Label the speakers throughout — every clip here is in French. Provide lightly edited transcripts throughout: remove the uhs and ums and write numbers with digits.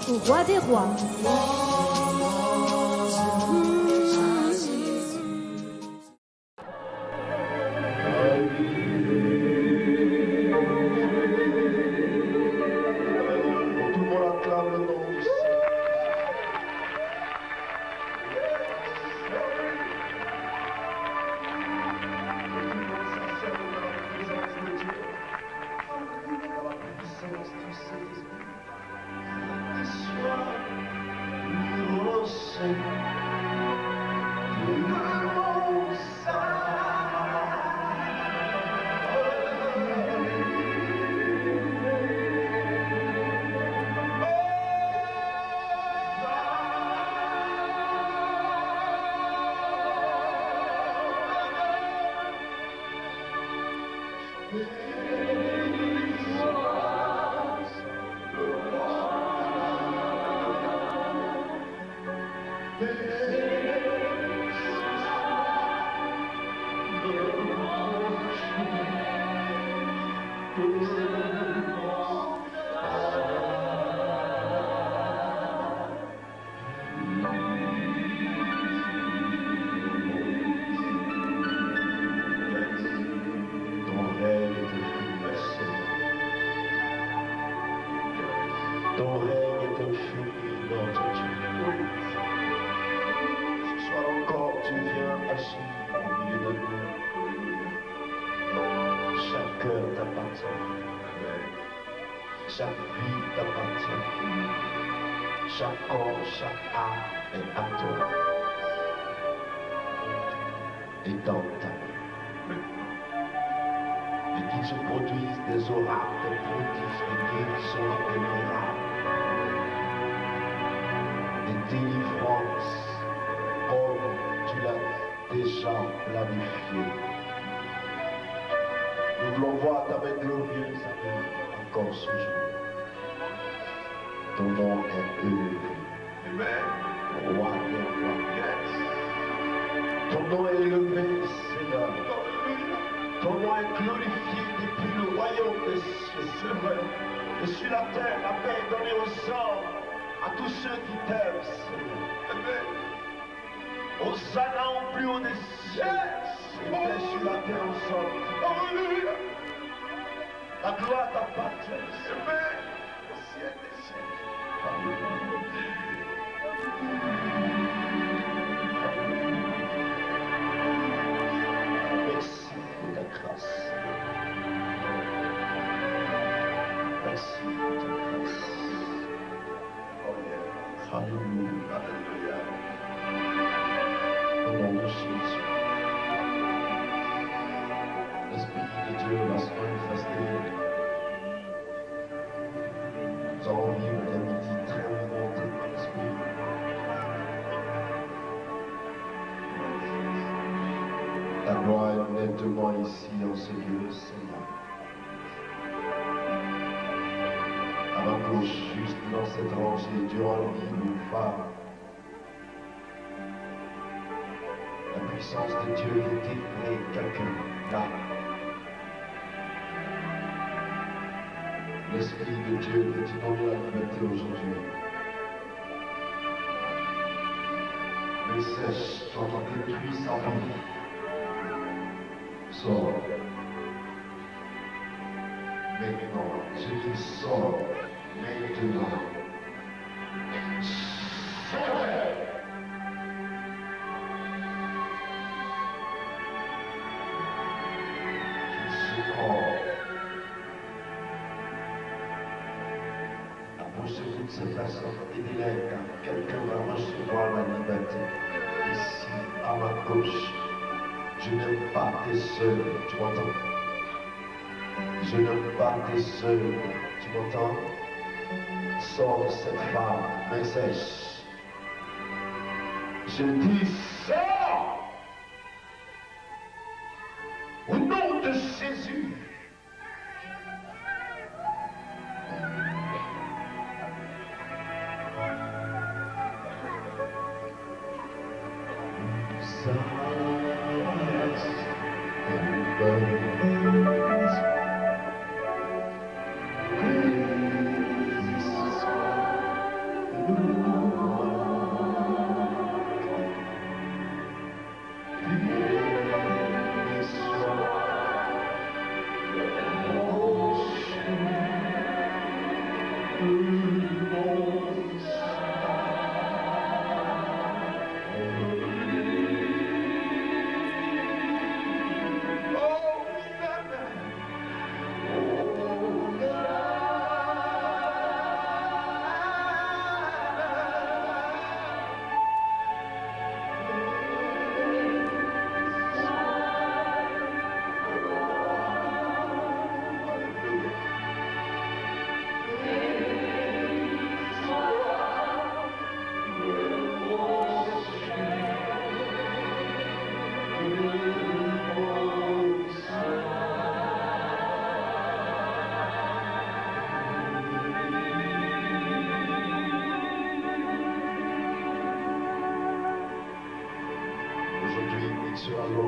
Speaker 1: au roi des rois.
Speaker 2: Ton règne est infini, notre Dieu. Ce soir encore, tu viens assis au milieu de nous. Chaque cœur t'appartient. Chaque vie t'appartient. Chaque corps, chaque âme est à toi. Et dans ta main. Et qu'il se produise des oracles, des prodiges, des guérisons, des miracles, des délivrances, comme tu l'as déjà planifié. Nous voulons voir ta main glorieuse encore ce jour. Ton nom est élevé. Amen. Roi des rois. Ton nom est élevé, Seigneur. Ton nom est glorifié depuis le royaume des cieux. Et sur la terre, la paix est donnée aux hommes, à tous ceux qui t'aiment, Seigneur. Hosanna au plus haut des cieux. Et paix sur la terre aux hommes. Alléluia. La gloire t'appartient. Amen. Au ciel des cieux. Alléluia. Merci pour ta grâce. Merci pour ta grâce. Oh yeah. Alléluia. Alléluia. Au nom de Jésus. L'Esprit de Dieu va se manifester. Nous allons vivre des midis très remontés dans l'Esprit. Ta gloire est nettement ici en ce lieu, Seigneur. Avant qu'au juste dans cette rangée, durant le vie ou femme, la puissance de Dieu veut délivrer quelqu'un là. L'Esprit de Dieu veut te donner la liberté aujourd'hui. Mais sèche, tu entends que puissant vie. Sors. Maintenant, je dis sors. Maintenant. Sors. Approchez-vous de ces personnes et dis-leur car quelqu'un va recevoir la liberté. Ici, à ma gauche. Je n'aime pas tes sœurs, tu m'entends? Je n'aime pas tes sœurs, tu m'entends? Sors cette femme, mais sèche. Je dis sors! Au nom de Jésus.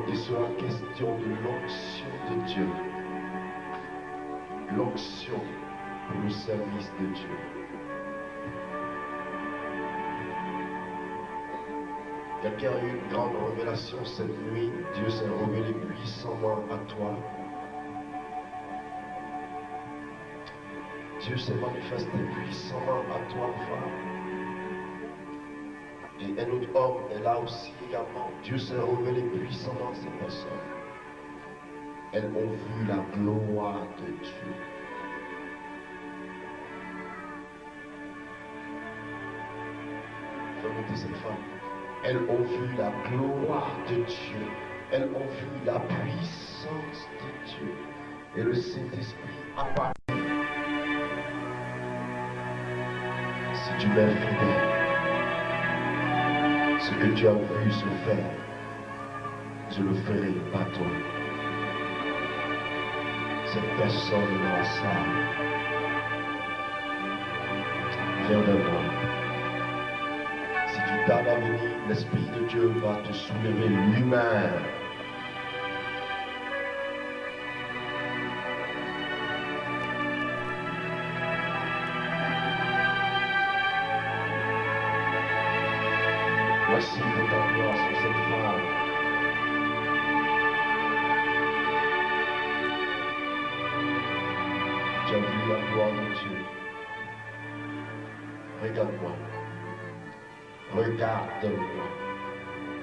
Speaker 2: il sera question de l'onction de Dieu. L'onction pour le service de Dieu. Quelqu'un a eu une grande révélation cette nuit. Dieu s'est révélé puissamment à toi. Dieu s'est manifesté puissamment à toi, femme. Et un autre homme est là aussi également. Dieu s'est révélé puissamment à ces personnes. Elles ont vu la gloire de Dieu. Fais monter cette femme. Elles ont vu la gloire de Dieu. Elles ont vu la puissance de Dieu. Et le Saint-Esprit apparaît. Si tu m'es fidèle, ce que tu as vu se faire, je le ferai pas toi. Cette personne dans la salle, viens vers moi. Si tu tardes à venir, l'Esprit de Dieu va te soulever lui-même. Merci pour ta gloire sur cette femme. Tu as vu la gloire de Dieu. Regarde-moi. Regarde-moi.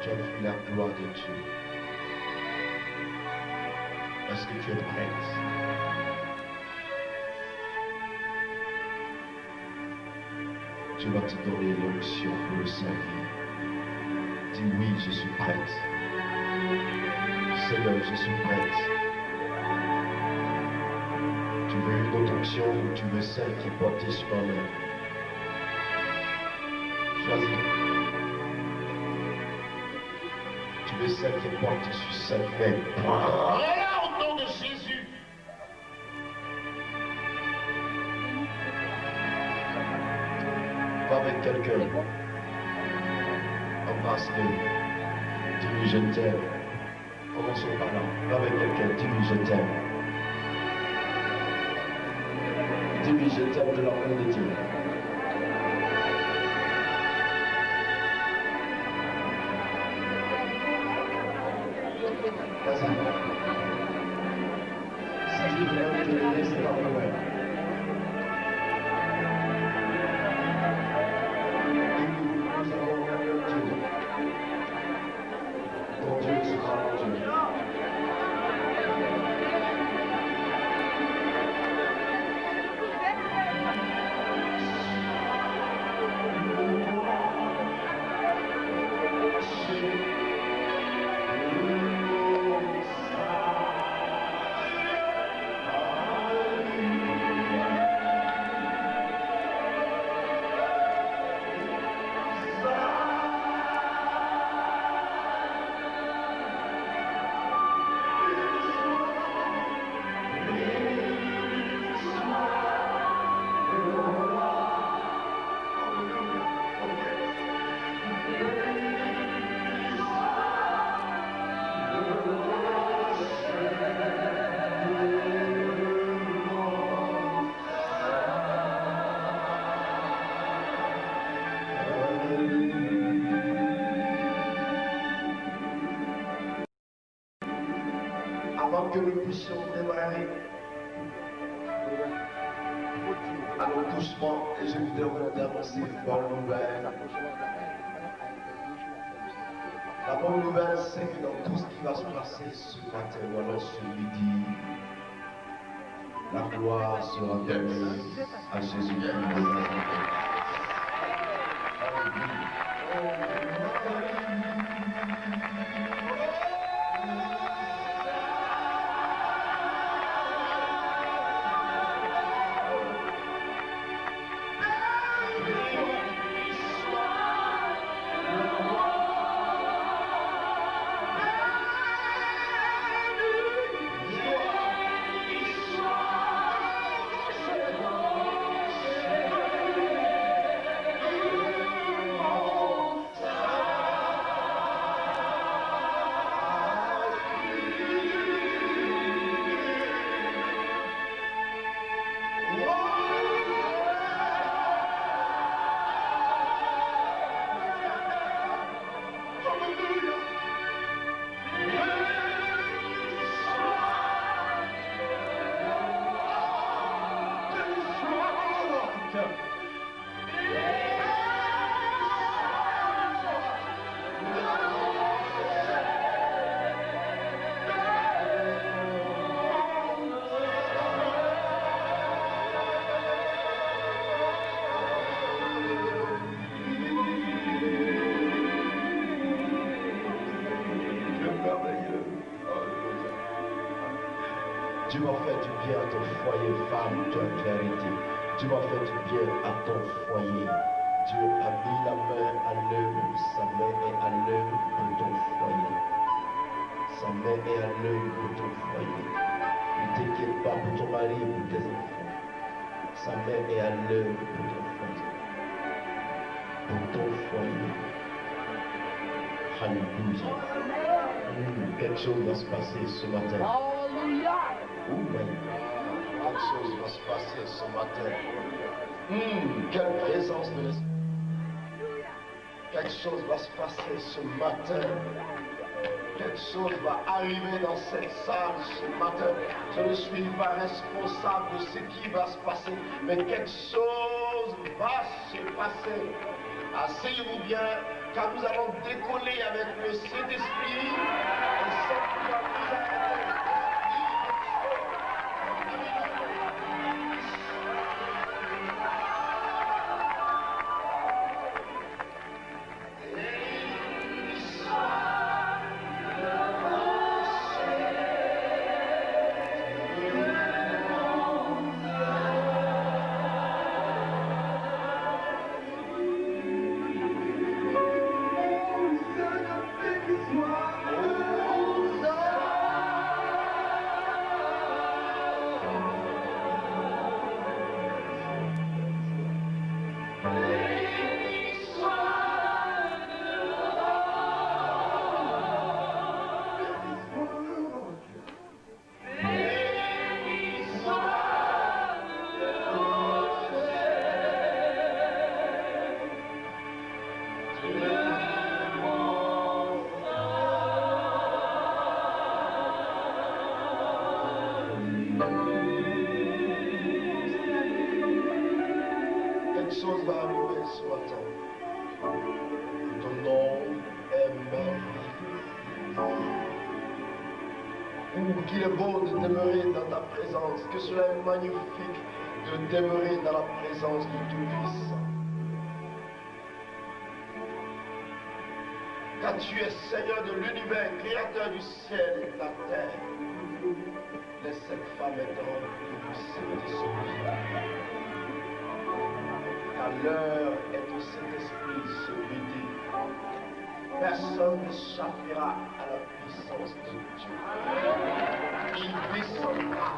Speaker 2: Tu as vu la gloire de Dieu. Est-ce que tu es prête? Dieu va te donner l'onction pour le servir. Dis oui, je suis prête. Seigneur, je suis prête. Tu veux une autre onction ou tu veux celle qui est portée sur ma main? Choisis. Tu veux celle qui est portée sur cette main? Prends-la au nom de Jésus. Va avec quelqu'un. Embrasse-le. Dis-lui je t'aime. Commençons par là. Va avec quelqu'un. Dis-lui je t'aime. Dis-lui je t'aime de l'amour de Dieu. Vas-y. Si tu veux te le laisser par le ouais. Avant que nous puissions démarrer, allons doucement et je vous demande d'avancer bonne nouvelle. La bonne nouvelle, c'est que dans tout ce qui va se passer ce matin ou alors ce midi, la gloire sera donnée à Jésus-Christ. matin. Tu vas faire du bien à ton foyer, femme, tu as clarité. Tu vas faire du bien à ton foyer. Dieu a mis la main à l'œuvre, sa main est à l'œuvre pour ton foyer. Sa main est à l'œuvre pour ton foyer. Ne t'inquiète pas pour ton mari, pour tes enfants. Sa main est à l'œuvre pour ton foyer. Pour ton foyer. Alléluia. Quelque chose va se passer ce matin.
Speaker 1: Alléluia.
Speaker 2: Oh my God. Quelque chose va se passer ce matin. Quelle présence de l'Esprit. Quelque chose va se passer ce matin. Quelque chose va arriver dans cette salle ce matin. Je ne suis pas responsable de ce qui va se passer, mais quelque chose va se passer. Asseyez-vous bien, car nous allons décoller avec le Saint-Esprit et cette qui va nous arrêter. Quelque chose va arriver ce matin. Ton nom est merveilleux. Qu'il est beau de demeurer dans ta présence. Que cela est magnifique de demeurer dans la présence du Tout-Puissant. Car tu es Seigneur de l'univers, créateur du ciel et de la terre. Laisse cette femme être remplie du Saint-Esprit. Car l'heure est au Saint-Esprit ce midi. Personne n'échappera à la puissance de Dieu. Il descendra.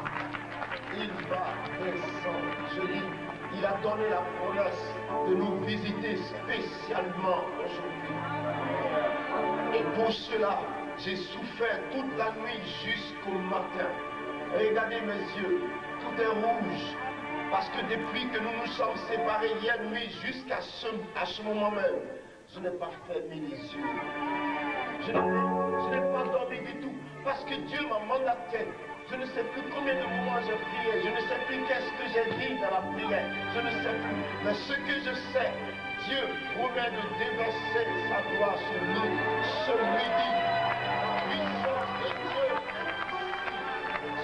Speaker 2: Il va descendre. Je dis, il a donné la promesse de nous visiter spécialement aujourd'hui. Et pour cela, j'ai souffert toute la nuit jusqu'au matin. Regardez mes yeux, tout est rouge. Parce que depuis que nous nous sommes séparés hier nuit jusqu'à ce moment même, je n'ai pas fermé les yeux. Je n'ai pas dormi du tout. Parce que Dieu m'a mandaté. Je ne sais plus combien de fois j'ai prié. Je ne sais plus qu'est-ce que j'ai dit dans la prière. Je ne sais plus. Mais ce que je sais, Dieu promet de déverser sa gloire sur nous ce midi. La puissance de Dieu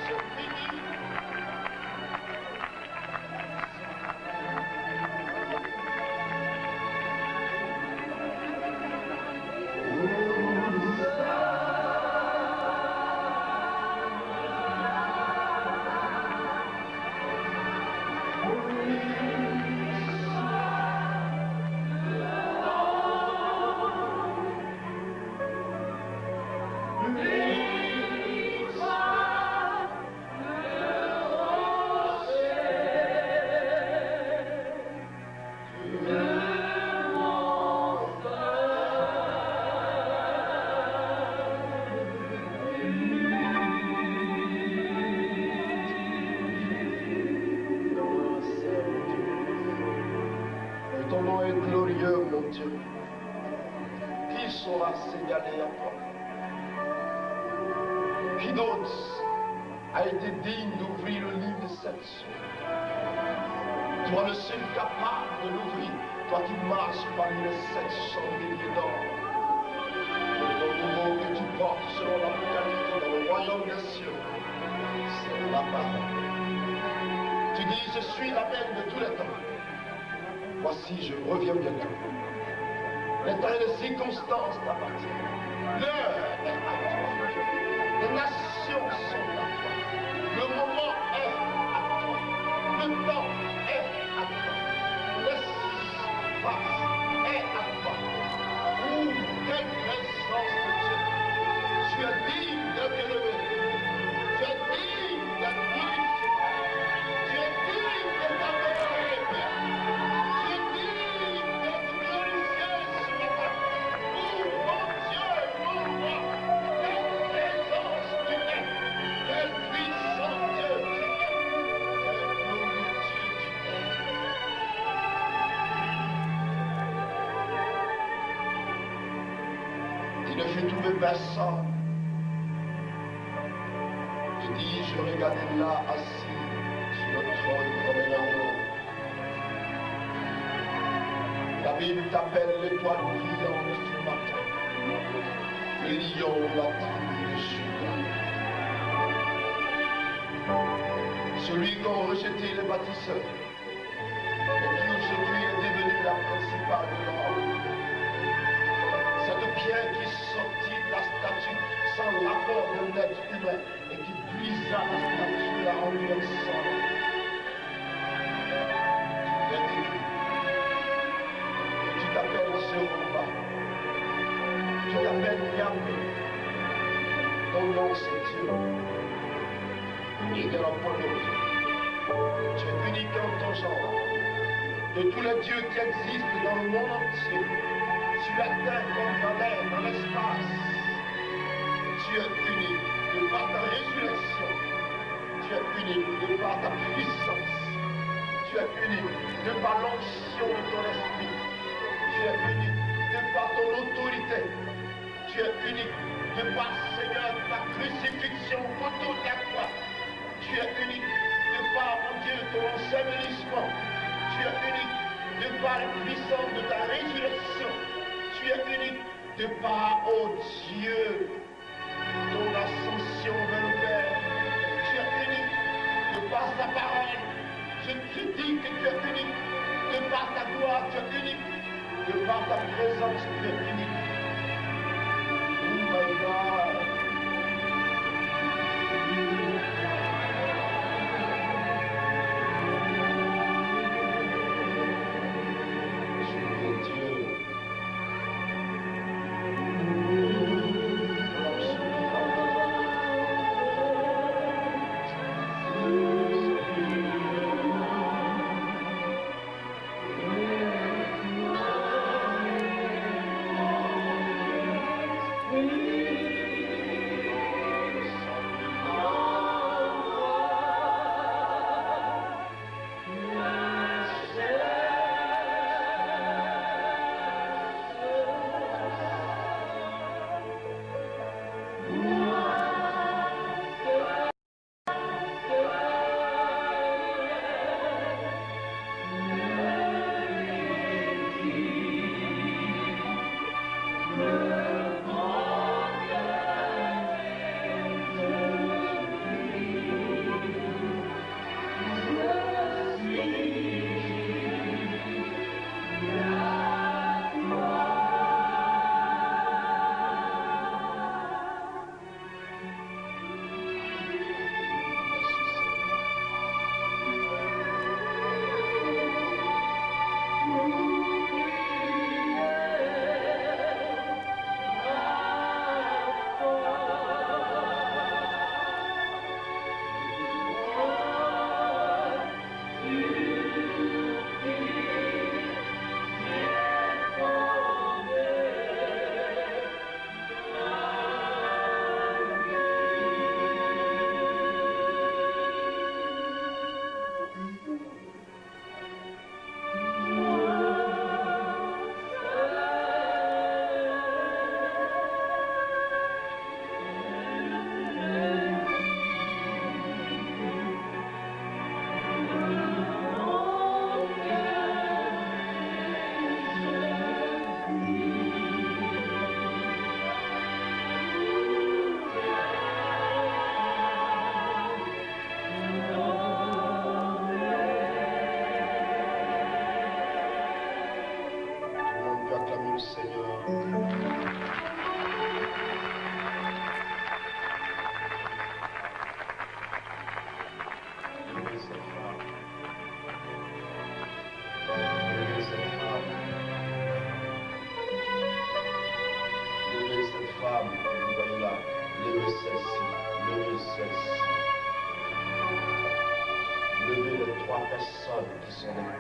Speaker 2: ce midi. Ton nom est glorieux, mon Dieu. Qui saura s'égaler à toi? Qui d'autre a été digne d'ouvrir le livre de cette source? Toi le seul capable de l'ouvrir. Toi qui marches parmi les 700 milliers d'or. Le nouveau que tu portes selon l'Apocalypse dans le royaume des cieux, c'est la parole. Tu dis, je suis la même de tous les temps. Voici, je reviens bientôt. Les temps et les circonstances t'appartiennent. L'heure est à toi. Les nations sont à toi. Le moment est à toi. Le temps est à toi. L'espace est à toi. Quelle présence de Dieu. Tu es digne d'être élevé. Tu es digne d'être glorifié. Tu es digne d'être adoré, Père. Tu es digne d'être glorifié ce matin. Mon Dieu, mon roi. Quelle présence tu es. Quel puissant Dieu tu es. Quel glorieux Dieu tu es. Il ne fut trouvé personne. Je dis, je regardais là assis sur le trône comme un agneau. La Bible t'appelle l'étoile brillante du matin, le lion de la tribu de Juda. Celui qu'ont rejeté les bâtisseurs, et qui aujourd'hui est devenu la principale de l'homme. Cette pierre qui sortit de la statue sans l'apport d'un être humain et qui brisa la statue en renversant. Tu es écrit. Et tu t'appelles Jéhovah. Tu t'appelles Yahvé. Ton nom c'est Dieu. Et de la polygamie. Tu es unique en ton genre. De tous les dieux qui existent dans le monde entier. Sur la terre comme dans l'air, dans l'espace. Tu es unique de par ta résurrection. Tu es unique de par ta puissance. Tu es unique de par l'onction de ton esprit. Tu es unique de par ton autorité. Tu es unique de par, Seigneur, ta crucifixion autour de la croix. Tu es unique de par, mon Dieu, ton ensevelissement. Tu es unique de par la puissance de ta résurrection. Tu es unique de par, oh Dieu, ton ascension vers le Père. Tu es unique de par ta parole. Je te dis que tu es unique de par ta gloire. Tu es unique de par ta présence. Tu es unique. Oh my God.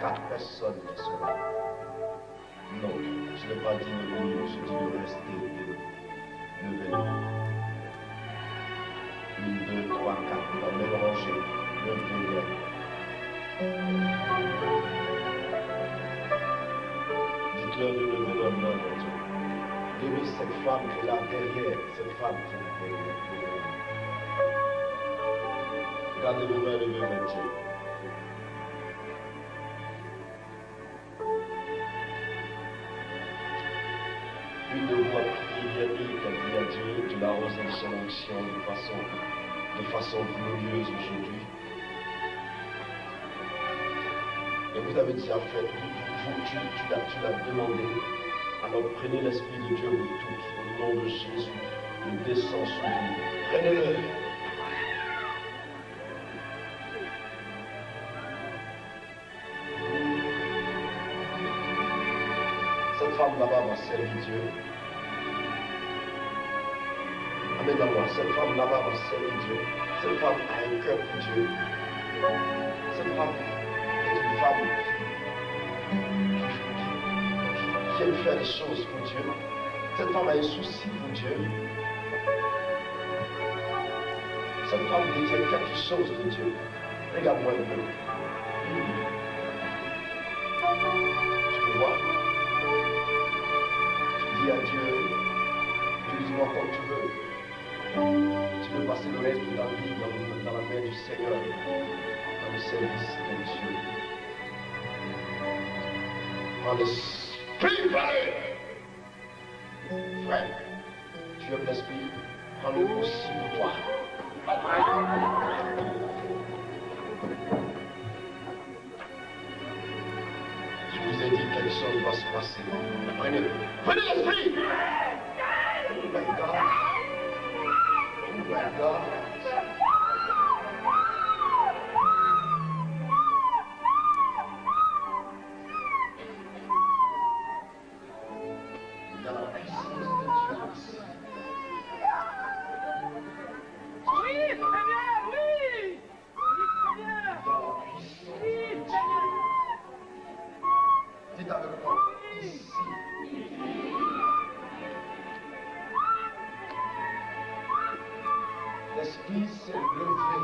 Speaker 2: 4 personnes qui sont là. Non, je n'ai pas dit de venir, je dis de rester debout. Levez. 1, 2, 3, 4, dans la même rangée. Levez. Dites-leur de lever leur main, mon Dieu. Donnez cette femme qui est là derrière, cette femme qui est derrière. Regardez vos mains levées, mon Dieu. Une de vous a prié, qui a dit à Dieu, tu l'as arrosé de son onction de façon glorieuse aujourd'hui. Et vous avez déjà fait, tu l'as demandé. Alors prenez l'Esprit de Dieu, vous tous, au nom de Jésus, il descend sur vous. Prenez-le. Cette femme là-bas va servir Dieu. Amen-moi, cette femme là-bas va servir Dieu. Cette femme a un cœur pour Dieu. Cette femme est une femme qui aime faire des choses pour Dieu. Cette femme a un souci pour Dieu. Cette femme détient quelque chose de Dieu. Regarde-moi un peu. Tu me vois? Tu dis à Dieu, utilise-moi comme tu veux. Tu peux passer le reste de ta vie dans la main du Seigneur, dans le service de Dieu. Dans l'esprit, frère, tu aimes l'esprit, prends-le aussi pour toi. Je vous ai dit quelque chose va se passer. Prenez-le. Prenez l'esprit. Oh my God. Oh my God. Dans la puissance de Dieu ici.
Speaker 1: Oui, Seigneur, oui. Oui, Seigneur.
Speaker 2: Dans la puissance de
Speaker 1: Oui,
Speaker 2: Dieu.
Speaker 1: Seigneur.
Speaker 2: Dites avec moi, ici. L'esprit s'est levé.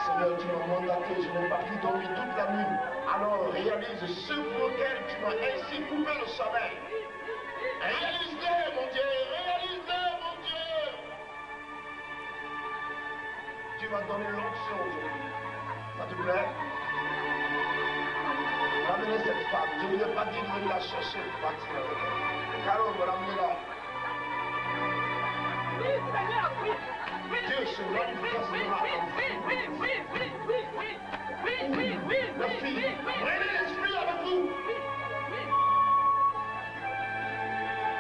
Speaker 2: Seigneur, tu m'as mandaté, je n'ai pas pu dormir toute la nuit. Alors réalise ce pour lequel tu m'as ainsi coupé le sommeil. Réalise-le, mon Dieu, réalise-le, mon Dieu. Tu m'as donné l'onction aujourd'hui. Ça te plaît? Ramenez cette femme. Je ne vous ai pas dit de venir la chercher pour partir avec elle. Carole, ramenez-la.
Speaker 1: Oui, Seigneur, oui.
Speaker 2: Dieu se manifestera en vous. La fille, prenez l'esprit avec vous.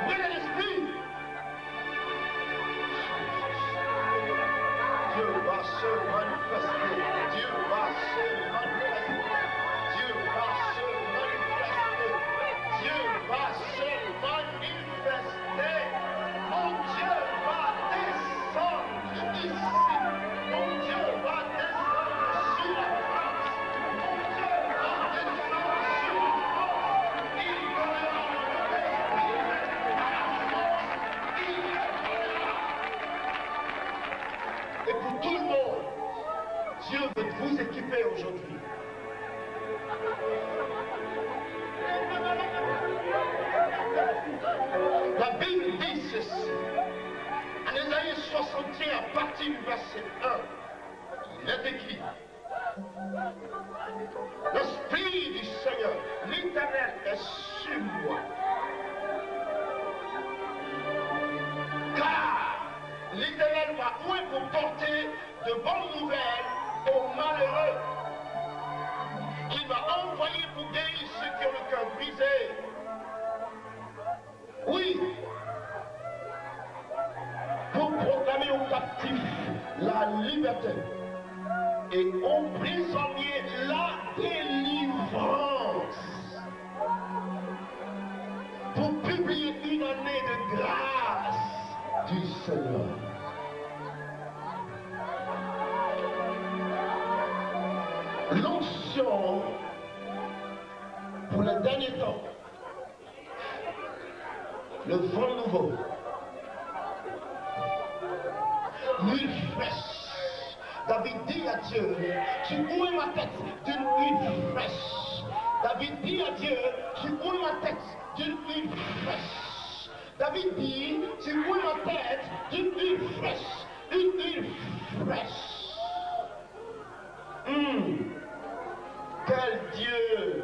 Speaker 2: Prenez l'esprit. Dieu va se manifester. Dieu va se manifester. Dieu va se manifester. Dieu va se manifester. Mon Dieu va descendre ici. Mon Dieu va descendre sur la France. Mon Dieu va descendre sur la France. Il donnera le respect à la force. Il donnera. Et pour tout le monde, Dieu veut vous équiper aujourd'hui. La Bible dit ceci. En Ésaïe 61, à partir du verset 1, il est écrit: l'Esprit du Seigneur, l'Éternel, est sur moi. Car l'Éternel m'a oué pour porter de bonnes nouvelles aux malheureux. Il m'a envoyé pour guérir ceux qui ont le cœur brisé. Oui, pour proclamer aux captifs la liberté et aux prisonniers la délivrance. Pour publier une année de grâce du Seigneur. L'onction pour les derniers temps. Le vent nouveau. L'huile fraîche. David dit à Dieu, tu ouilles ma tête d'une huile fraîche. David dit à Dieu, tu ouilles ma tête d'une huile fraîche. David dit, tu ouilles ma tête d'une huile fraîche. Une huile fraîche. Quel Dieu!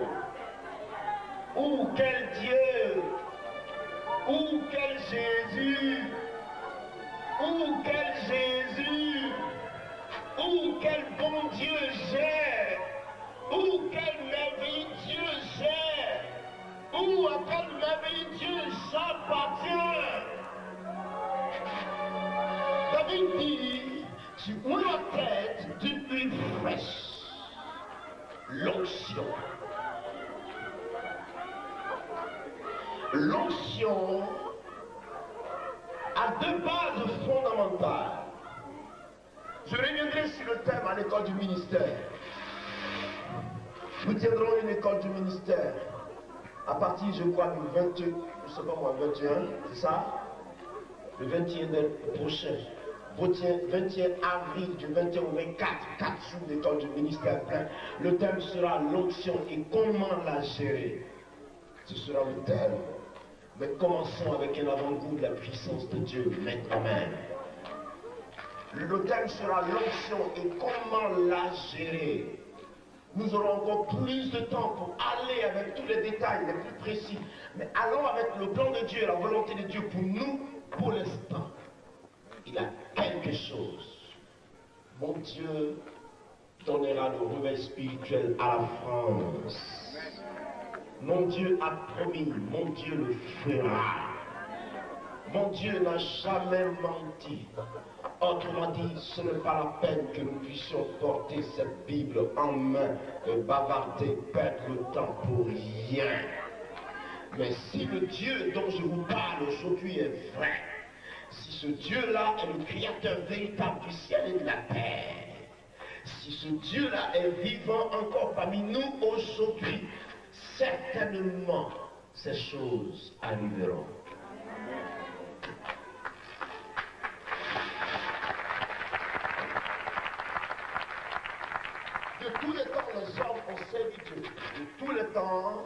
Speaker 2: Oh, quel Dieu! Oh, quel Jésus! Oh, quel Jésus! Oh, quel bon Dieu j'ai! Oh, quel merveilleux Dieu j'ai! Oh, à quel merveilleux Dieu j'appartiens! David dit, tu ouilles la tête d'une huile fraîche. L'onction. L'onction a deux bases fondamentales. Je reviendrai sur le thème à l'école du ministère. Nous tiendrons une école du ministère à partir, je crois, du 21, je sais pas moi, 21, c'est ça? Le 21 prochain. 21 avril du 21 au 24, 4 jours d'école du ministère plein. Le thème sera l'onction et comment la gérer. Ce sera le thème. Mais commençons avec un avant-goût de la puissance de Dieu maintenant même. Le thème sera l'onction et comment la gérer. Nous aurons encore plus de temps pour aller avec tous les détails les plus précis. Mais allons avec le plan de Dieu et la volonté de Dieu pour nous, pour l'instant. Il a quelque chose. Mon Dieu donnera le réveil spirituel à la France. Mon Dieu a promis, mon Dieu le fera. Mon Dieu n'a jamais menti. Autrement dit, ce n'est pas la peine que nous puissions porter cette Bible en main, bavarder, perdre le temps pour rien. Mais si le Dieu dont je vous parle aujourd'hui est vrai, si ce Dieu-là est le créateur véritable du ciel et de la terre, si ce Dieu-là est vivant encore parmi nous aujourd'hui, certainement ces choses arriveront. De tous les temps, les hommes ont servi Dieu. De tous les temps,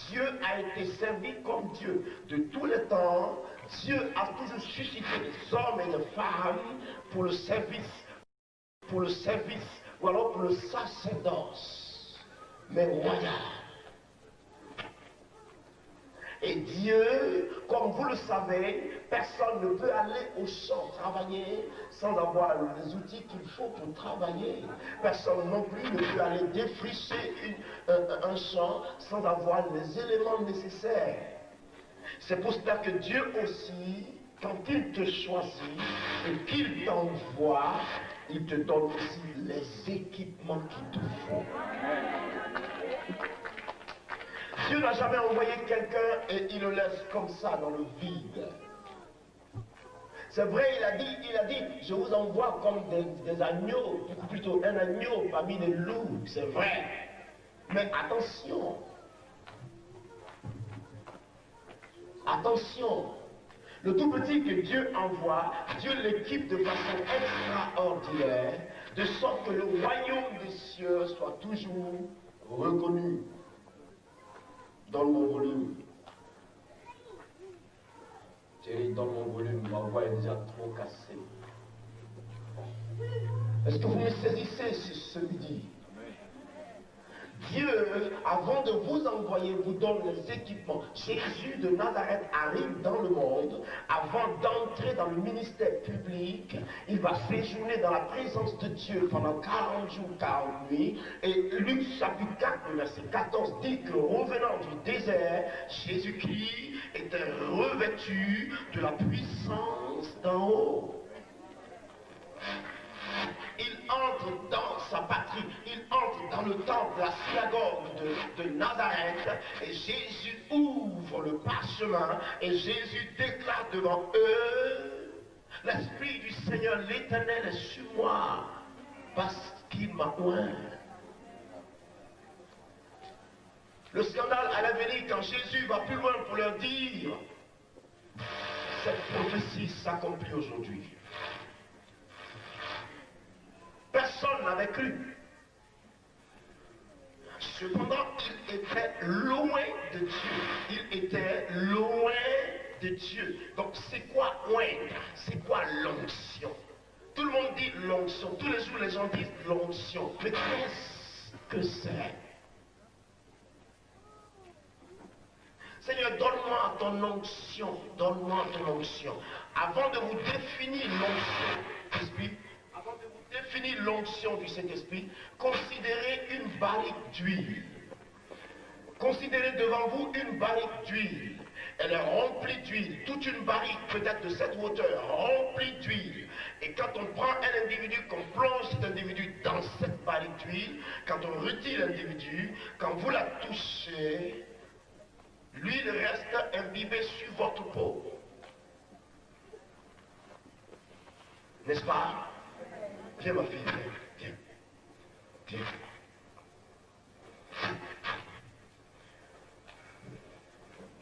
Speaker 2: Dieu a été servi comme Dieu. De tous les temps, Dieu a toujours suscité des hommes et des femmes pour le service, ou alors pour le sacerdoce, mais royal. Et Dieu, comme vous le savez, personne ne peut aller au champ travailler sans avoir les outils qu'il faut pour travailler. Personne non plus ne peut aller défricher un champ sans avoir les éléments nécessaires. C'est pour cela que Dieu aussi, quand il te choisit et qu'il t'envoie, il te donne aussi les équipements qu'il te faut. Dieu n'a jamais envoyé quelqu'un et il le laisse comme ça dans le vide. C'est vrai, il a dit, je vous envoie comme des agneaux, plutôt un agneau parmi les loups, c'est vrai. Mais attention, attention, le tout petit que Dieu envoie, Dieu l'équipe de façon extraordinaire, de sorte que le royaume des cieux soit toujours reconnu. Dans mon volume. Thierry, dans mon volume, ma voix est déjà trop cassée. Est-ce que vous me saisissez ce midi? Dieu, avant de vous envoyer, vous donne les équipements. Jésus de Nazareth arrive dans le monde. Avant d'entrer dans le ministère public, il va séjourner dans la présence de Dieu pendant 40 jours, 40 nuits. Et Luc chapitre 4, verset 14 dit que revenant du désert, Jésus-Christ était revêtu de la puissance d'en haut. Il entre dans sa patrie, il entre dans le temple, la synagogue de Nazareth, et Jésus ouvre le parchemin, et Jésus déclare devant eux, l'Esprit du Seigneur l'Éternel est sur moi, parce qu'il m'a oint. Le scandale allait venir quand Jésus va plus loin pour leur dire, cette prophétie s'accomplit aujourd'hui. Personne n'avait cru. Cependant, il était loin de Dieu. Il était loin de Dieu. Donc, c'est quoi oindre? C'est quoi l'onction? Tout le monde dit l'onction. Tous les jours, les gens disent l'onction. Mais qu'est-ce que c'est? Seigneur, donne-moi ton onction. Donne-moi ton onction. Avant de vous définir l'onction, Esprit, avant de vous définir l'onction du Saint-Esprit, considérez une barrique d'huile. Considérez devant vous une barrique d'huile. Elle est remplie d'huile. Toute une barrique, peut-être de cette hauteur, remplie d'huile. Et quand on prend un individu, qu'on plonge cet individu dans cette barrique d'huile, quand on retire l'individu, quand vous la touchez, l'huile reste imbibée sur votre peau. N'est-ce pas? Viens ma fille, viens. Viens.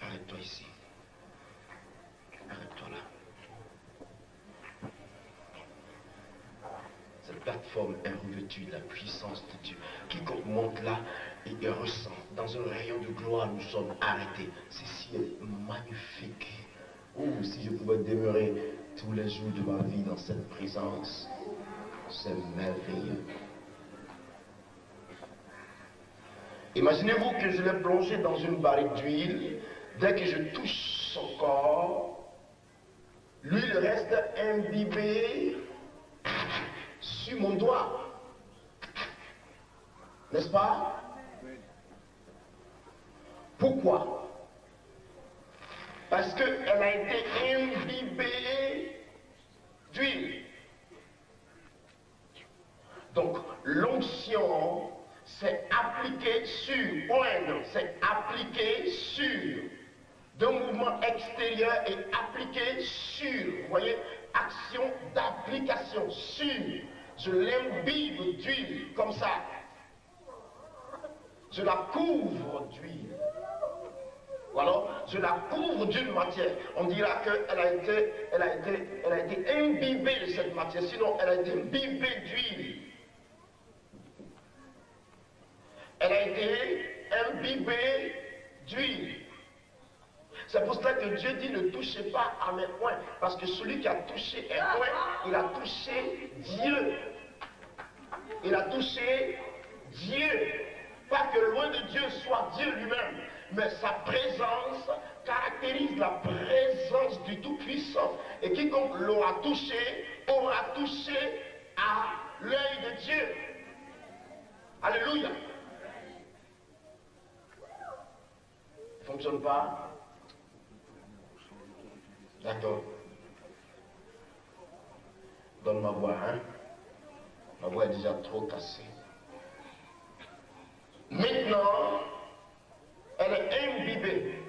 Speaker 2: Arrête-toi ici. Arrête-toi là. Cette plateforme est revêtue de la puissance de Dieu. Quiconque monte là et ressent. Dans un rayon de gloire, nous sommes arrêtés. Ceci est magnifique. Oh, si je pouvais demeurer tous les jours de ma vie dans cette présence, c'est merveilleux. Imaginez-vous que je l'ai plongé dans une barrique d'huile. Dès que je touche son corps, l'huile reste imbibée sur mon doigt. N'est-ce pas? Pourquoi? Parce qu'elle a été imbibée d'huile. Donc, l'onction, c'est appliqué sur, oindre, c'est appliqué sur, d'un mouvement extérieur et appliqué sur, vous voyez, action d'application sur, je l'imbibe d'huile, comme ça, je la couvre d'huile, ou alors je la couvre d'une matière, on dira qu'elle a été imbibée de cette matière, sinon elle a été imbibée d'huile. Elle a été imbibée d'huile. C'est pour cela que Dieu dit ne touchez pas à mes poings. Parce que celui qui a touché un point, il a touché Dieu. Il a touché Dieu. Pas que loin de Dieu soit Dieu lui-même. Mais sa présence caractérise la présence du Tout-Puissant. Et quiconque l'aura touché, aura touché à l'œil de Dieu. Alléluia. Fonctionne pas? D'accord. Donne ma voix, hein? Ma voix est déjà trop cassée. Maintenant, elle est imbibée.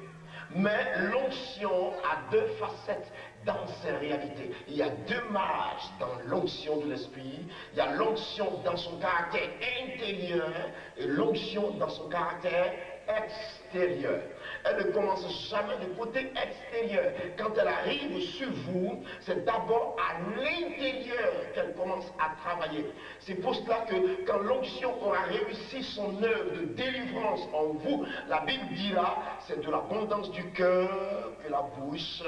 Speaker 2: Mais l'onction a deux facettes dans ses réalités. Il y a deux marges dans l'onction de l'esprit. Il y a l'onction dans son caractère intérieur et l'onction dans son caractère extérieur. Elle ne commence jamais du côté extérieur. Quand elle arrive sur vous, c'est d'abord à l'intérieur qu'elle commence à travailler. C'est pour cela que quand l'onction aura réussi son œuvre de délivrance en vous, la Bible dira, c'est de l'abondance du cœur que la bouche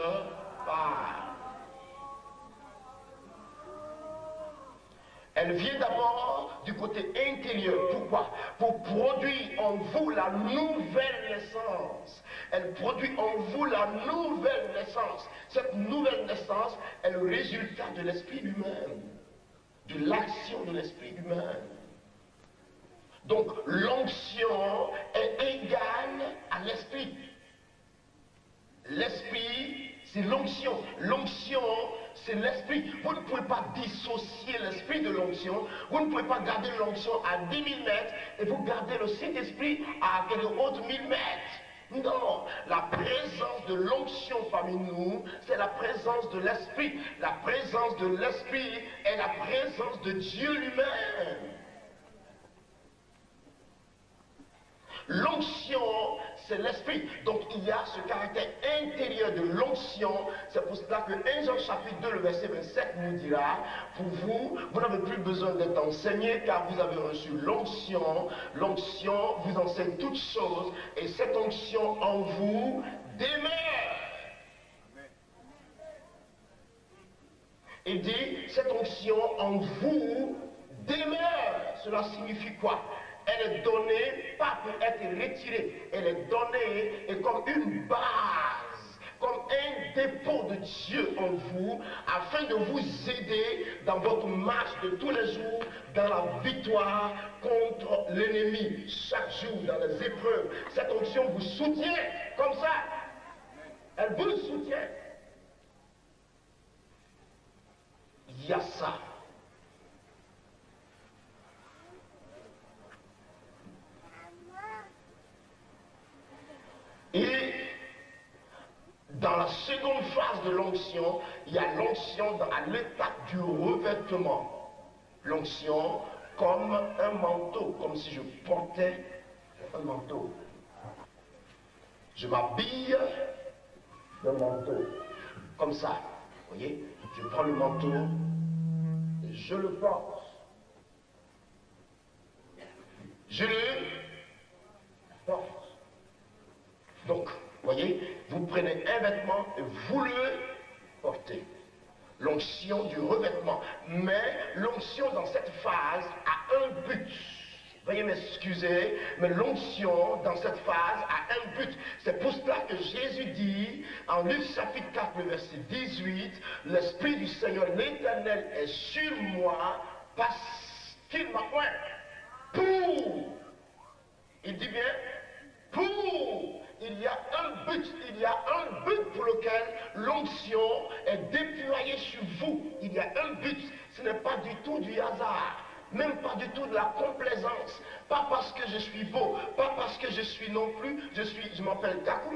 Speaker 2: parle. Elle vient d'abord du côté intérieur. Pourquoi? Pour produire en vous la nouvelle naissance. Elle produit en vous la nouvelle naissance. Cette nouvelle naissance est le résultat de l'esprit lui-même, de l'action de l'esprit lui-même. Donc l'onction est égale à l'esprit. L'esprit, c'est l'onction. L'onction, c'est l'esprit. Vous ne pouvez pas dissocier l'esprit de l'onction. Vous ne pouvez pas garder l'onction à 10 000 mètres et vous gardez le Saint-Esprit à quelques autres 1000 mètres. Non, la présence de l'onction parmi nous, c'est la présence de l'esprit. La présence de l'esprit est la présence de Dieu lui-même. L'onction c'est l'esprit. Donc il y a ce caractère intérieur de l'onction. C'est pour cela que 1 Jean chapitre 2, le verset 27 nous dira, pour vous, vous n'avez plus besoin d'être enseigné car vous avez reçu l'onction. L'onction vous enseigne toutes choses et cette onction en vous demeure. Il dit, cette onction en vous demeure. Cela signifie quoi? Elle est donnée pas pour être retirée. Elle est donnée et comme une base, comme un dépôt de Dieu en vous, afin de vous aider dans votre marche de tous les jours, dans la victoire contre l'ennemi, chaque jour dans les épreuves. Cette onction vous soutient comme ça. Elle vous soutient. Il y a ça. Et dans la seconde phase de l'onction, il y a l'onction à l'étape du revêtement. L'onction comme un manteau, comme si je portais un manteau. Je m'habille d'un manteau, comme ça. Vous voyez, je prends le manteau et je le porte. Je le porte. Donc, vous voyez, vous prenez un vêtement et vous le portez. L'onction du revêtement. Mais l'onction dans cette phase a un but. Veuillez m'excuser, mais l'onction dans cette phase a un but. C'est pour cela que Jésus dit, en Luc chapitre 4, le verset 18, l'Esprit du Seigneur l'Éternel est sur moi parce qu'il m'a oint. Pour, il dit bien, pour, il y a un but pour lequel l'onction est déployée sur vous. Il y a un but, ce n'est pas du tout du hasard. Même pas du tout de la complaisance, pas parce que je suis beau, pas parce que je suis non plus, je m'appelle Kakou,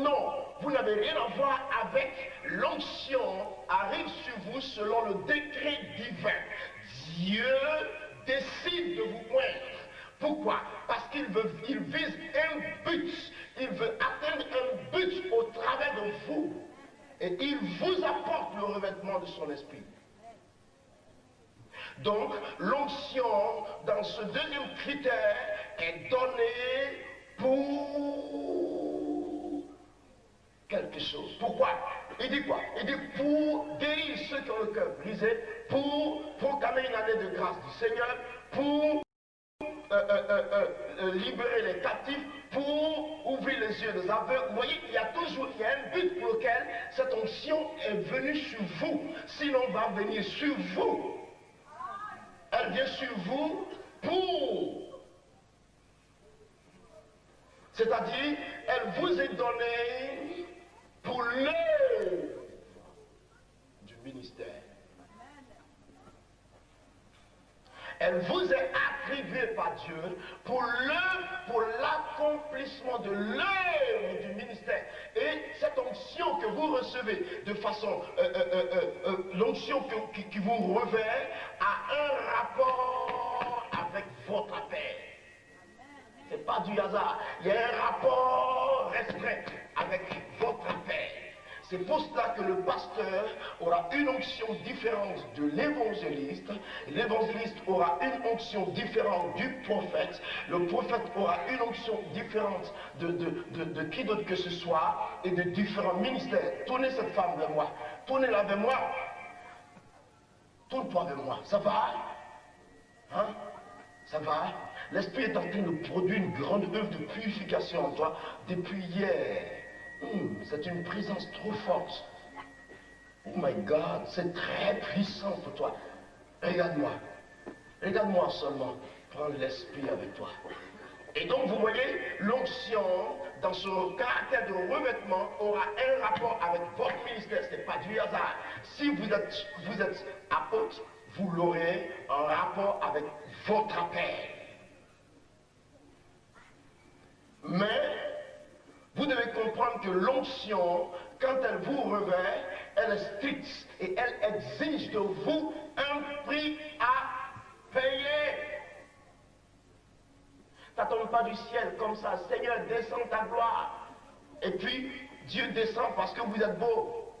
Speaker 2: non, vous n'avez rien à voir avec l'onction arrive sur vous selon le décret divin. Dieu décide de vous oindre. Pourquoi? Parce qu'il vise un but, il veut atteindre un but au travers de vous et il vous apporte le revêtement de son esprit. Donc, l'onction, dans ce deuxième critère, est donnée pour quelque chose. Pourquoi? Il dit quoi? Il dit pour guérir ceux qui ont le cœur brisé, pour proclamer une année de grâce du Seigneur, pour libérer les captifs, pour ouvrir les yeux des aveugles. Vous voyez, il y a un but pour lequel cette onction est venue sur vous. Sinon, elle va venir sur vous. Elle vient sur vous pour. C'est-à-dire, elle vous est donnée pour l'œuvre du ministère. Elle vous est attribuée par Dieu pour l'accomplissement de l'œuvre du ministère. Et cette onction que vous recevez de façon, l'onction qui vous revêt a un rapport avec votre appel. Ce n'est pas du hasard. Il y a un rapport restreint avec votre appel. C'est pour cela que le pasteur aura une onction différente de l'évangéliste. L'évangéliste aura une onction différente du prophète. Le prophète aura une onction différente de qui d'autre que ce soit et de différents ministères. Tournez cette femme vers moi. Tournez-la vers moi. Tourne-toi vers moi. Ça va? Hein? Ça va? L'Esprit est en train de produire une grande œuvre de purification en toi depuis hier. C'est une présence trop forte. Oh my God, c'est très puissant pour toi. Regarde-moi. Regarde-moi seulement. Prends l'Esprit avec toi. Et donc, vous voyez, l'onction, dans son caractère de revêtement, aura un rapport avec votre ministère. Ce n'est pas du hasard. Si vous êtes apôtre, vous l'aurez en rapport avec votre appel. Mais, vous devez comprendre que l'onction, quand elle vous revêt, elle est stricte et elle exige de vous un prix à payer.
Speaker 3: Ça ne tombe pas du ciel comme ça. Seigneur, descends ta gloire. Et puis, Dieu descend parce que vous êtes beau.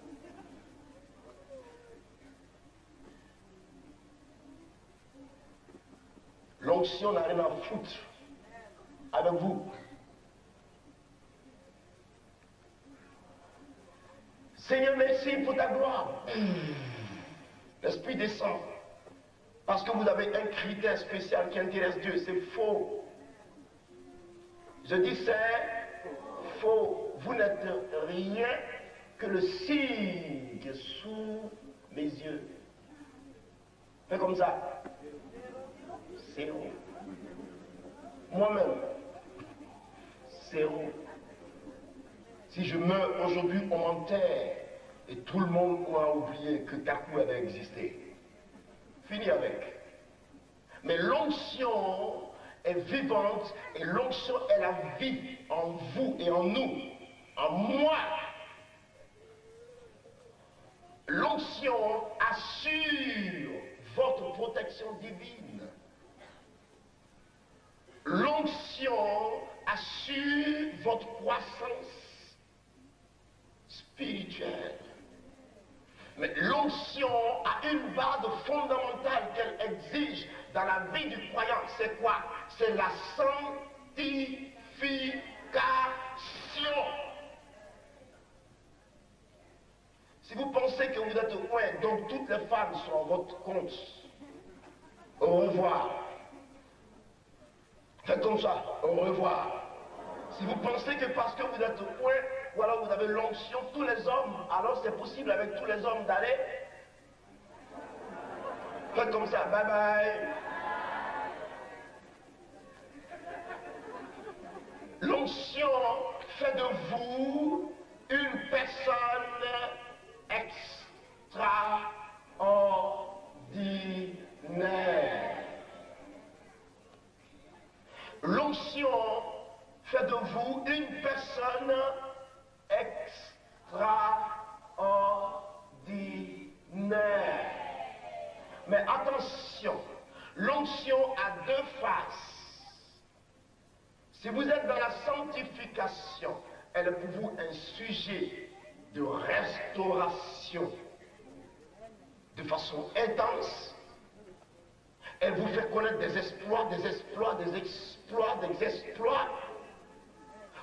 Speaker 3: L'onction n'a rien à foutre avec vous. Seigneur, merci pour ta gloire. L'Esprit descend. Parce que vous avez un critère spécial qui intéresse Dieu. C'est faux. Je dis c'est faux. Vous n'êtes rien que le signe sous mes yeux. Fais comme ça. Zéro. Moi-même, zéro. Si je meurs aujourd'hui, on m'enterre et tout le monde aura oublié que Kakou avait existé. Fini avec. Mais l'onction est vivante et l'onction est la vie en vous et en nous, en moi. L'onction assure votre protection divine. L'onction assure votre croissance spirituelle. Mais l'onction a une base fondamentale qu'elle exige dans la vie du croyant. C'est quoi? C'est la sanctification. Si vous pensez que vous êtes au coin, donc toutes les femmes sont à votre compte, au revoir. Faites comme ça, au revoir. Si vous pensez que parce que vous êtes au coin, ou alors vous avez l'onction, tous les hommes, alors c'est possible avec tous les hommes d'aller. Faites comme ça, bye bye. L'onction fait de vous une personne extraordinaire. L'onction fait de vous une personne extraordinaire. Mais attention, l'onction a deux faces. Si vous êtes dans la sanctification, elle est pour vous un sujet de restauration de façon intense. Elle vous fait connaître des exploits, des exploits, des exploits, des exploits,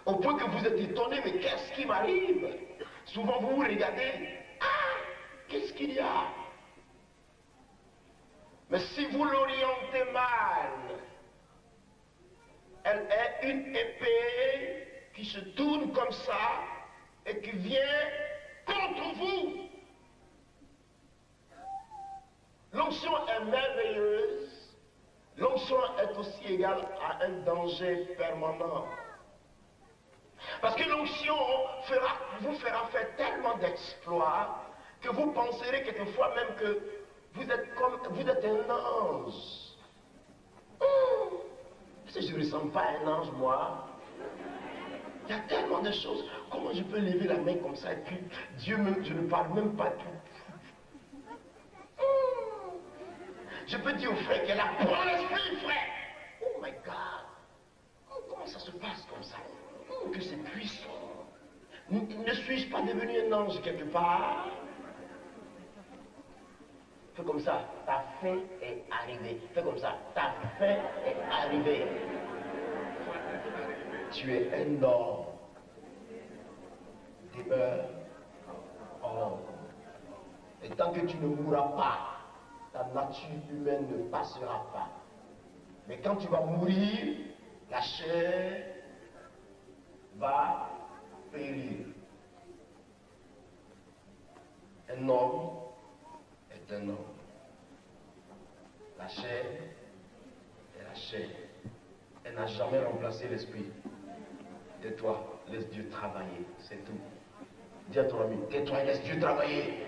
Speaker 3: au point que vous êtes étonné, mais qu'est-ce qui m'arrive? Souvent vous vous regardez, ah, qu'est-ce qu'il y a? Mais si vous l'orientez mal, elle est une épée qui se tourne comme ça et qui vient contre vous. L'onction est merveilleuse. L'onction est aussi égale à un danger permanent. Parce que l'onction vous fera faire tellement d'exploits que vous penserez quelquefois même que vous êtes un ange. Je ne ressemble pas à un ange, moi. Il y a tellement de choses. Comment je peux lever la main comme ça et puis Dieu même, je ne parle même pas tout. Je peux dire au frère qu'elle a prend l'esprit, frère. Oh my God. Comment ça se passe comme ça? Que c'est puissant. Ne suis-je pas devenu un ange quelque part? Fais comme ça, ta fin est arrivée. Fais comme ça, ta fin est arrivée. Tu es un homme. Demeure homme. Et tant que tu ne mourras pas, ta nature humaine ne passera pas. Mais quand tu vas mourir, la chair va périr. Un homme est un homme. La chair est la chair. Elle n'a jamais remplacé l'esprit. Tais-toi, laisse Dieu travailler, c'est tout. Dis à ton ami, tais-toi et laisse Dieu travailler.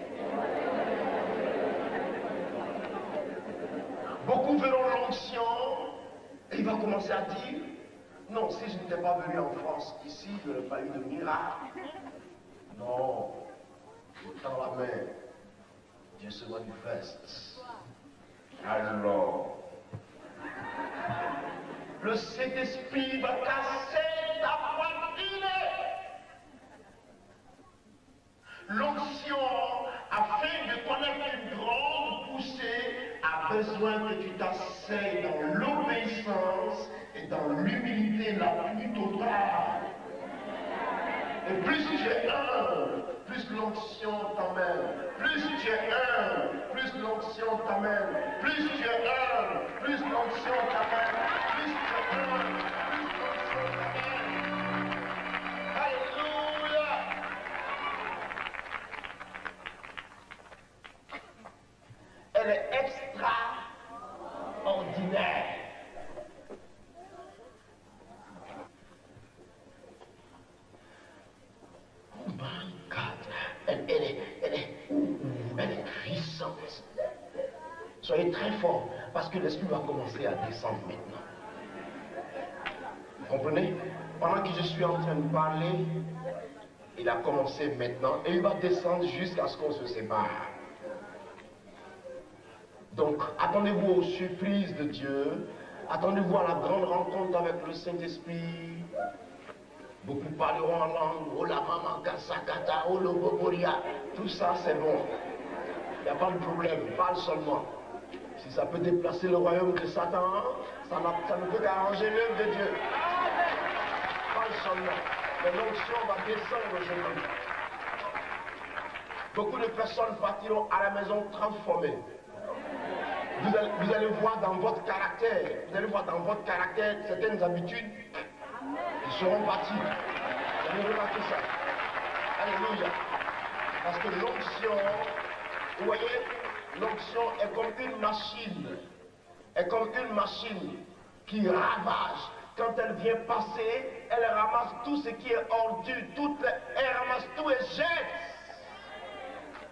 Speaker 3: Beaucoup verront l'onction et il va commencer à dire, non, si je n'étais pas venu en France, ici, il n'y aurait pas eu de miracle. Non, je tends la main, Dieu se manifeste. Alors, Le Saint-Esprit va casser ta poitrine. L'onction, afin de connaître une grande poussée, a besoin que tu t'asseyes dans l'obéissance et dans l'humilité la plus totale. Et plus tu es humble, plus l'onction t'emmène. Plus tu es humble, plus l'onction t'emmène. Plus tu es humble, plus l'onction t'emmène. Plus tu es humble, plus l'onction t'emmène. Alléluia. Elle est extraordinaire. Oh my God. Elle est puissante. Soyez très forts parce que l'Esprit va commencer à descendre maintenant. Vous comprenez? Pendant que je suis en train de parler, il a commencé maintenant et il va descendre jusqu'à ce qu'on se sépare. Donc, attendez-vous aux surprises de Dieu. Attendez-vous à la grande rencontre avec le Saint-Esprit. Beaucoup parleront en langue. Oh la maman kasakata, oh le boboria. Tout ça, c'est bon. Il n'y a pas de problème. Parle seulement. Si ça peut déplacer le royaume de Satan, ça ne peut qu'arranger l'œuvre de Dieu. Parle seulement. Mais l'onction va descendre aujourd'hui. Beaucoup de personnes partiront à la maison transformées. Vous allez voir dans votre caractère, certaines habitudes qui seront parties. Vous allez remarquer ça. Alléluia. Parce que l'onction, vous voyez, l'onction est comme une machine qui ravage. Quand elle vient passer, elle ramasse tout ce qui est ordure, elle ramasse tout et jette.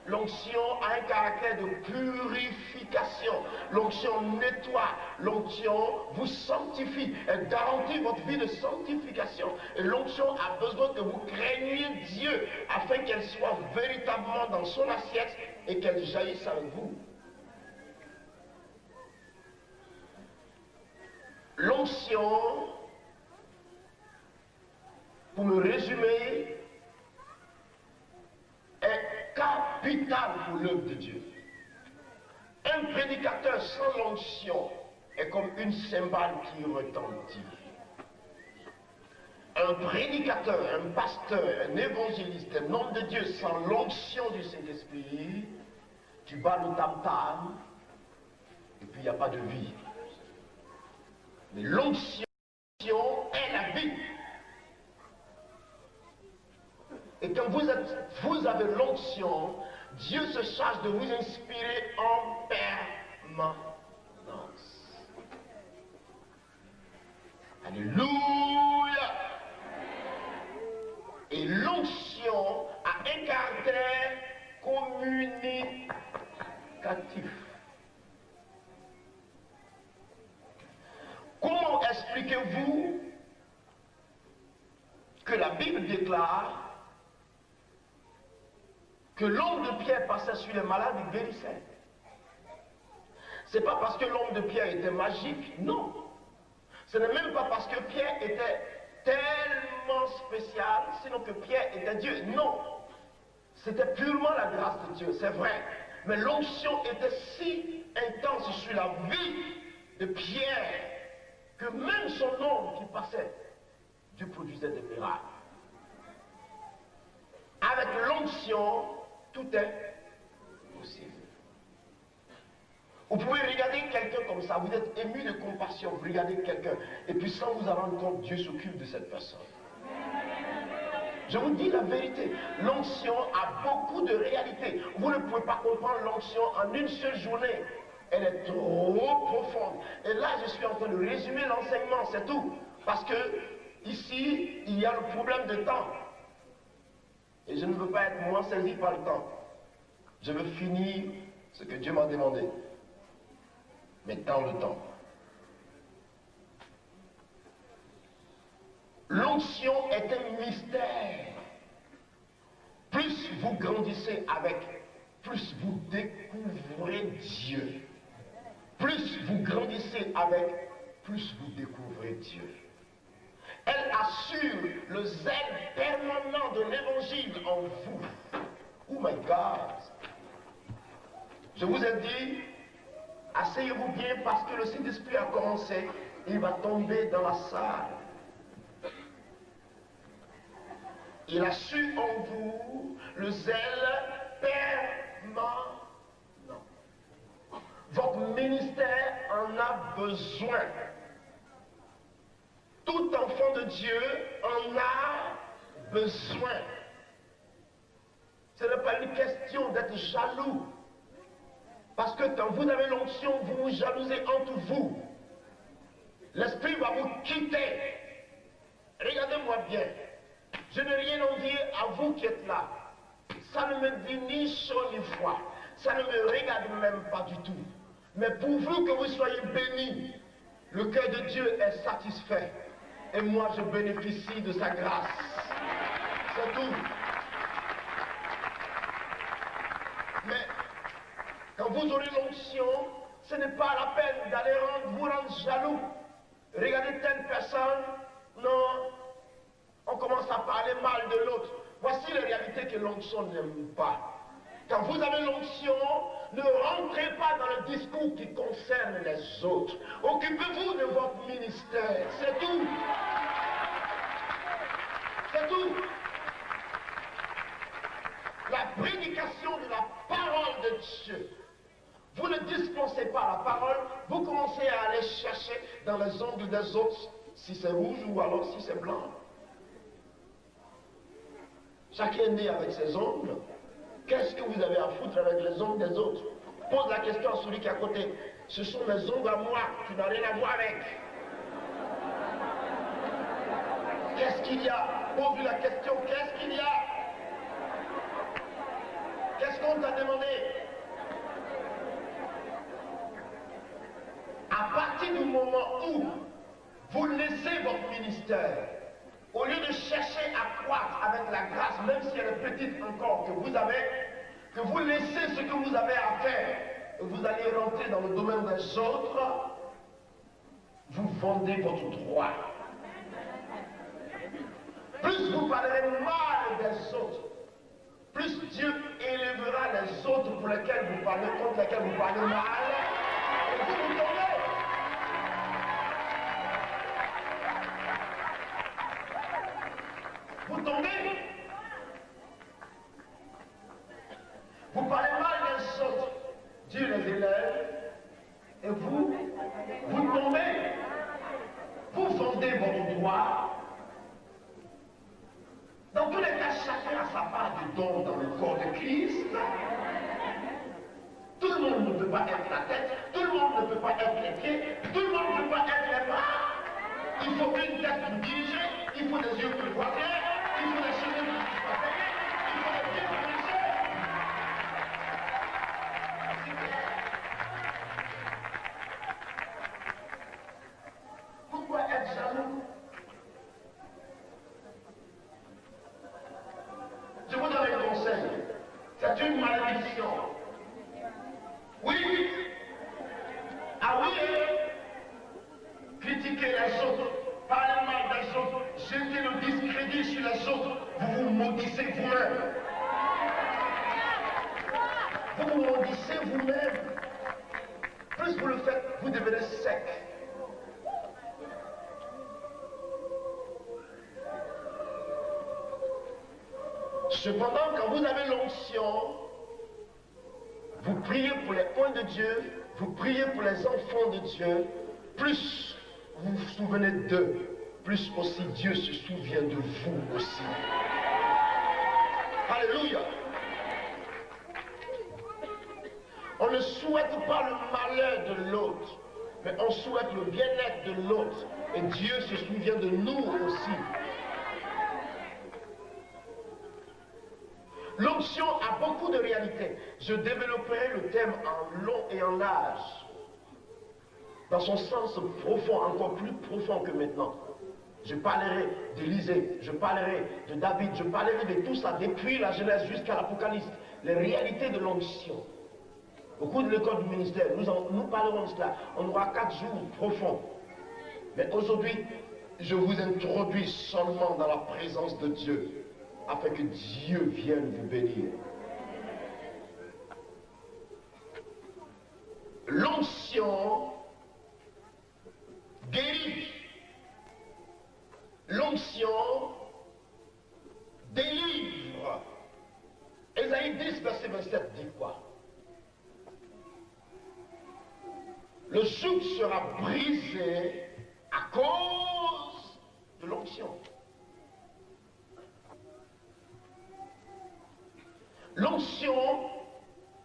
Speaker 3: L'onction a un caractère de purification. L'onction nettoie. L'onction vous sanctifie. Elle garantit votre vie de sanctification. Et l'onction a besoin que vous craigniez Dieu afin qu'elle soit véritablement dans son assiette et qu'elle jaillisse en vous. L'onction, pour me résumer, est capital pour l'œuvre de Dieu. Un prédicateur sans l'onction est comme une cymbale qui retentit. Un prédicateur, un pasteur, un évangéliste, un homme de Dieu sans l'onction du Saint-Esprit, tu bats le tam-tam et puis il n'y a pas de vie. Mais l'onction est la vie. Et quand vous avez l'onction, Dieu se charge de vous inspirer en permanence. Alléluia. Et l'onction a un caractère communicatif. Comment expliquez-vous que la Bible déclare que l'homme de Pierre passait sur les malades et guérissait? C'est pas parce que l'homme de Pierre était magique, non. Ce n'est même pas parce que Pierre était tellement spécial, sinon que Pierre était Dieu. Non. C'était purement la grâce de Dieu, c'est vrai. Mais l'onction était si intense sur la vie de Pierre que même son homme qui passait, Dieu produisait des miracles. Avec l'onction, tout est possible. Vous pouvez regarder quelqu'un comme ça, vous êtes ému de compassion, vous regardez quelqu'un, et puis sans vous en rendre compte, Dieu s'occupe de cette personne. Je vous dis la vérité, l'onction a beaucoup de réalité. Vous ne pouvez pas comprendre l'onction en une seule journée. Elle est trop profonde. Et là, je suis en train de résumer l'enseignement, c'est tout. Parce que ici, il y a le problème de temps. Et je ne veux pas être moins saisi par le temps. Je veux finir ce que Dieu m'a demandé. Mais dans le temps. L'onction est un mystère. Plus vous grandissez avec, plus vous découvrez Dieu. Plus vous grandissez avec, plus vous découvrez Dieu. Elle assure le zèle permanent de l'évangile en vous. Oh my God! Je vous ai dit, asseyez-vous bien parce que le Saint-Esprit a commencé, il va tomber dans la salle. Il a su en vous le zèle permanent. Votre ministère en a besoin. Tout enfant de Dieu en a besoin. Ce n'est pas une question d'être jaloux. Parce que quand vous avez l'onction, vous vous jalousez entre vous. L'esprit va vous quitter. Regardez-moi bien. Je n'ai rien envié à vous qui êtes là. Ça ne me dit ni chaud ni froid. Ça ne me regarde même pas du tout. Mais pourvu que vous soyez bénis, le cœur de Dieu est satisfait. Et moi, je bénéficie de sa grâce. C'est tout. Mais quand vous aurez l'onction, ce n'est pas la peine d'aller vous rendre jaloux. Regardez telle personne, non, on commence à parler mal de l'autre. Voici les réalités que l'onction n'aime pas. Quand vous avez l'onction, ne rentrez pas dans le discours qui concerne les autres. Occupez-vous de votre ministère, c'est tout. C'est tout. La prédication de la parole de Dieu. Vous ne dispensez pas la parole, vous commencez à aller chercher dans les ongles des autres, si c'est rouge ou alors si c'est blanc. Chacun est né avec ses ongles. Qu'est-ce que vous avez à foutre avec les ongles des autres? Pose la question à celui qui est à côté. Ce sont mes ongles à moi, tu n'as rien à voir avec. Qu'est-ce qu'il y a? Pose la question, qu'est-ce qu'il y a? Qu'est-ce qu'on t'a demandé? À partir du moment où vous laissez votre ministère, au lieu de chercher à croître avec la grâce, même si elle est petite encore, que vous avez, que vous laissez ce que vous avez à faire, et vous allez rentrer dans le domaine des autres, vous vendez votre droit. Plus vous parlerez mal des autres, plus Dieu élèvera les autres pour lesquels vous parlez, contre lesquels vous parlez mal, et vous vous tombez. Vous tombez. Vous parlez mal des autres. Dieu les élève. Et vous tombez. Vous vendez votre droit. Dans tous les cas, chacun a sa part du don dans le corps de Christ. Tout le monde ne peut pas être la tête. Tout le monde ne peut pas être les pieds. Tout le monde ne peut pas être les bras. Il faut une tête pour diriger. Il faut des yeux pour voir bien. Il faut des cheveux pour se faire. Il faut des pieds pour marcher. Pourquoi être jaloux? Je vous donne un conseil. C'est une malédiction. Oui. Ah oui. Critiquez les autres. Parlez mal des autres. Jetez le discrédit sur les autres. Vous vous maudissez vous-même. Vous vous maudissez vous-même. Plus vous le faites, vous devenez sec. Cependant, quand vous avez l'onction, vous priez pour les points de Dieu, vous priez pour les enfants de Dieu, plus vous vous souvenez d'eux, plus aussi Dieu se souvient de vous aussi. Alléluia. On ne souhaite pas le malheur de l'autre, mais on souhaite le bien-être de l'autre. Et Dieu se souvient de nous aussi. L'onction a beaucoup de réalités. Je développerai le thème en long et en large, dans son sens profond, encore plus profond que maintenant. Je parlerai d'Élisée, je parlerai de David, je parlerai de tout ça, depuis la Genèse jusqu'à l'Apocalypse, les réalités de l'onction. Au cours de l'école du ministère, nous parlerons de cela. On aura 4 jours profonds. Mais aujourd'hui, je vous introduis seulement dans la présence de Dieu, afin que Dieu vienne vous bénir. L'onction guérit. L'onction délivre. Ésaïe 10, verset 27 dit quoi? Le joug sera brisé à cause de l'onction. L'onction,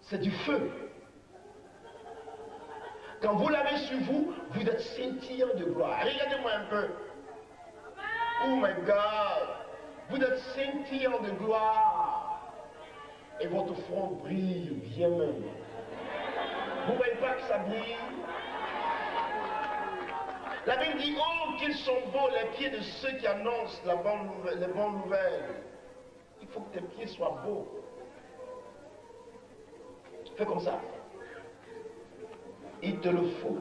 Speaker 3: c'est du feu. Quand vous l'avez sur vous, vous êtes scintillant de gloire. Regardez-moi un peu. Oh my God. Vous êtes scintillant de gloire. Et votre front brille bien même. Vous ne voyez pas que ça brille? La Bible dit, oh, qu'ils sont beaux les pieds de ceux qui annoncent les bonnes nouvelles. Il faut que tes pieds soient beaux. Fais comme ça. Il te le faut.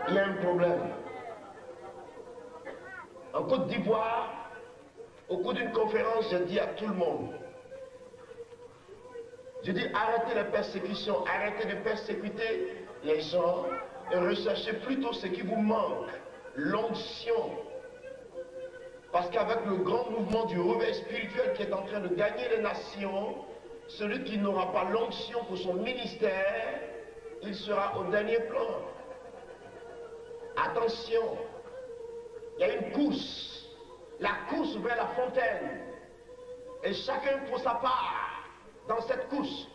Speaker 3: Il y a un problème. En Côte d'Ivoire, au cours d'une conférence, j'ai dit à tout le monde, je dis arrêtez les persécutions, arrêtez de persécuter les gens et recherchez plutôt ce qui vous manque, l'onction. Parce qu'avec le grand mouvement du réveil spirituel qui est en train de gagner les nations, celui qui n'aura pas l'onction pour son ministère, il sera au dernier plan. Attention, il y a une course, la course vers la fontaine. Et chacun pour sa part dans cette course.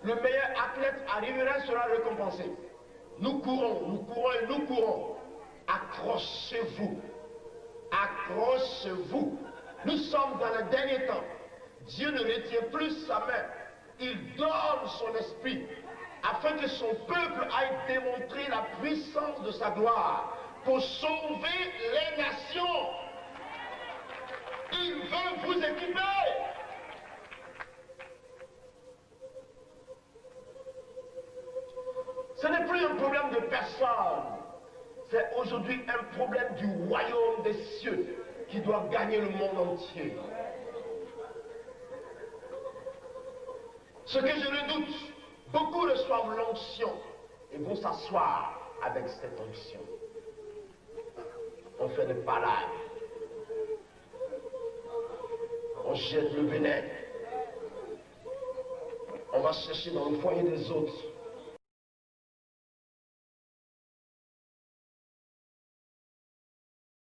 Speaker 3: Le meilleur athlète arrivera, sera récompensé. Nous courons et nous courons. Accrochez-vous. Accrochez-vous. Nous sommes dans le dernier temps. Dieu ne retient plus sa main. Il donne son esprit afin que son peuple aille démontrer la puissance de sa gloire pour sauver les nations. Il veut vous équiper. Ce n'est plus un problème de personne. C'est aujourd'hui un problème du royaume des cieux qui doit gagner le monde entier. Ce que je redoute, beaucoup reçoivent l'onction et vont s'asseoir avec cette onction. On fait des parades. On jette le vénin. On va chercher dans le foyer des autres